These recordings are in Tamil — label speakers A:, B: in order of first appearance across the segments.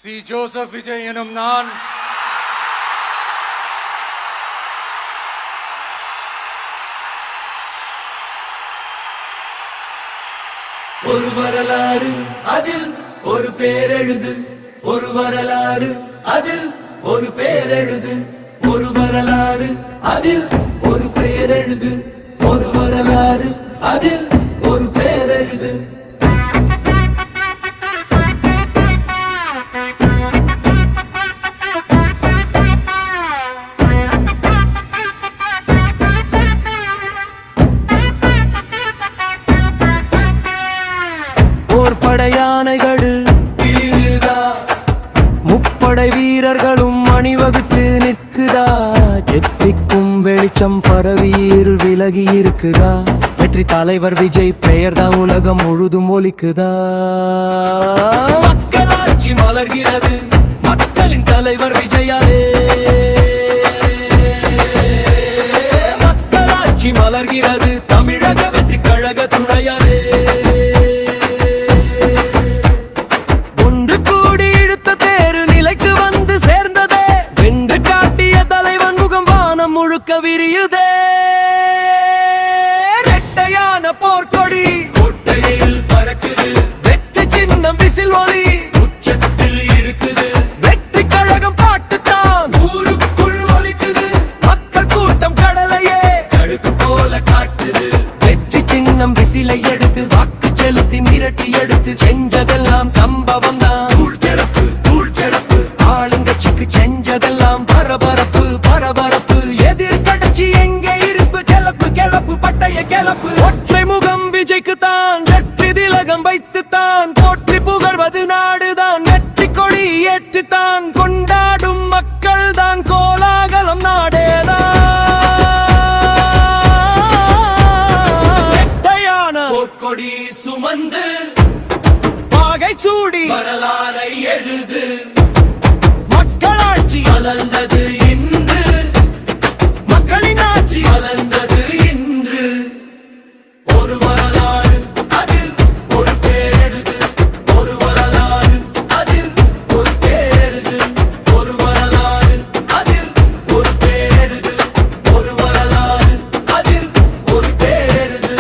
A: சி ஜோசப் விஜய் எனும் நான்
B: ஒரு வரலாறு அதில் ஒரு பேரெழுது, ஒரு வரலாறு அதில் ஒரு பேரெழுது, ஒரு வரலாறு அதில் ஒரு பேரெழுது, ஒரு வரலாறு அதில் ஒரு பேரெழுது.
C: படையானைகள் முப்படை வீரர்களும் அணிவகுத்து நிற்குதா, எத்திக்கும் வெளிச்சம் பரவியில் விலகி இருக்குதா, வெற்றி தலைவர் விஜய் பெயர்தான் உலகம் முழுதும் ஒலிக்குதா. மக்களாட்சி மலர்கிறது மக்களின் தலைவர் விஜயாலே, மக்களாட்சி மலர்கிறது தமிழக வெற்றி கழக துணையாலே. விரியுதே ரெட்டையான போர்க்கொடி கோட்டையில் பறக்குது, வெற்றி சின்னம் விசில் ஒலி உச்சத்தில் இருக்குது, வெற்றி கழகம் பாட்டுத்தான் ஊருக்குள் ஒலிக்குது, மக்கள் கூட்டம் கடலையே கடுக்கு போல காட்டுது, வெற்றி சின்னம் விசிலை எடுத்து வாக்கு செலுத்தி மிரட்டி எடுத்து செஞ்சதெல்லாம் சம்பவம் தான். தூள் கிளப்பு ஆளுங்கட்சிக்கு செஞ்சதெல்லாம் பரபரப்பு பரபரப்பு, எங்கே இருப்பு கிளப்பு கிளப்பு பட்டைய கிளப்பு. ஒற்றை முகம் விஜய்க்கு தான் வெற்றி திலகம் வைத்துத்தான் போற்றி புகழ்வது நாடுதான், வெற்றி கொடி ஏற்றுத்தான் கொண்டாடும் மக்கள் தான் கோலாகலம் நாடேதான். போர்க்கொடி சுமந்து பாகை சூடி வரலாறை எழுது, மக்களாட்சி மலர்ந்தது இன்று, மக்களின் ஆட்சி மலர்ந்தது இன்று. ஒரு வரலாறு அதில் ஒரு பேரெழுது, ஒரு வரலாறு அதில் ஒரு பேரெழுது, ஒரு வரலாறு அதில் ஒரு பேரெழுது, ஒரு வரலாறு அதில் ஒரு பேரெழுது.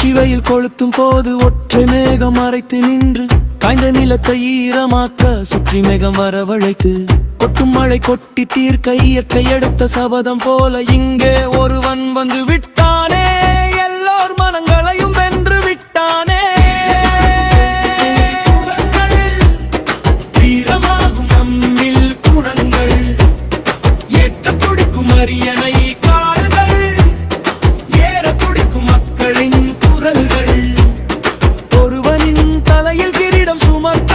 C: சிவையில் கொளுத்தும் போது ஒற்றை மேகம் மறைத்து நின்று காய்ந்த நிலத்தை ஈரமாக்க சுற்றி மேகம் வரவழைத்து கொட்டும் மழை கொட்டி தீர்க்க இயற்கை எடுத்த சபதம் போல இங்கே ஒருவன் வந்து விட்டானே, எல்லோர் மனங்களையும் வென்று விட்டானே. வீரமாகும் நம்மில் குணங்கள் ஏற்ற துடிக்கும் அரியணை கால்கள், ஏற துடிக்கும் மக்களின் ஒருவனின் தலையில் கிரீடம் சுமக்க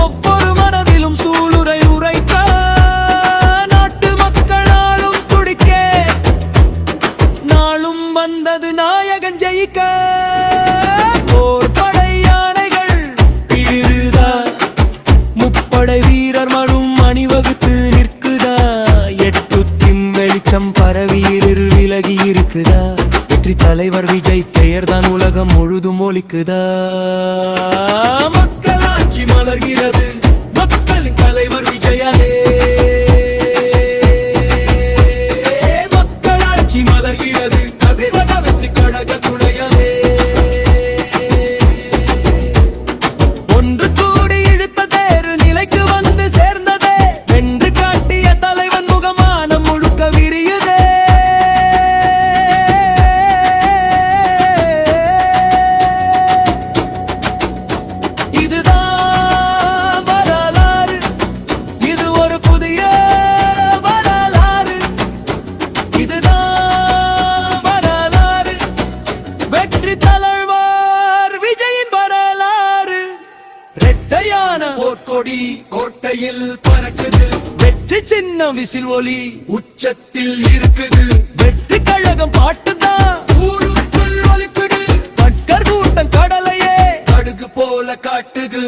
C: ஒவ்வொரு மனதிலும் சூளுரை உரைக்க, நாட்டு மக்களாலும் துடிக்க நாளும் வந்தது நாயகன் ஜெயிக்க. போர் படை யானைகள் பிடிருதா, முப்படை வீரர் மழும் அணிவகுத்து நிற்குதா, எட்டுத்தின் வெளிச்சம் பரவியில் விலகி இருக்குதா, வெற்றி தலைவர் விஜய் பெயர்தான் உலகம் முழுதும் ஒலிக்குதா. மக்களாட்சி மலர்கிறது மக்களின் தலைவர் விஜயாலே, மக்களாட்சி மலர்கிறது தமிழக வெற்றி கழக துணையாலே. ஒன்று கூடி இழுத்த தேரு நிலைக்கு வந்து சேர்ந்ததே, வென்று காட்டிய தலைவன் முகமான முழுக்க விரியுதே. போர்க்கொடி கோட்டையில் பறக்குது, வெற்றி சின்னம் விசில் ஒலி உச்சத்தில் இருக்குது, வெற்றி கழகம் பாட்டுதான் ஊருக்குள் ஒலிக்குது, கட்கர் கூட்டம் கடலையே கடுகு போல காட்டுது.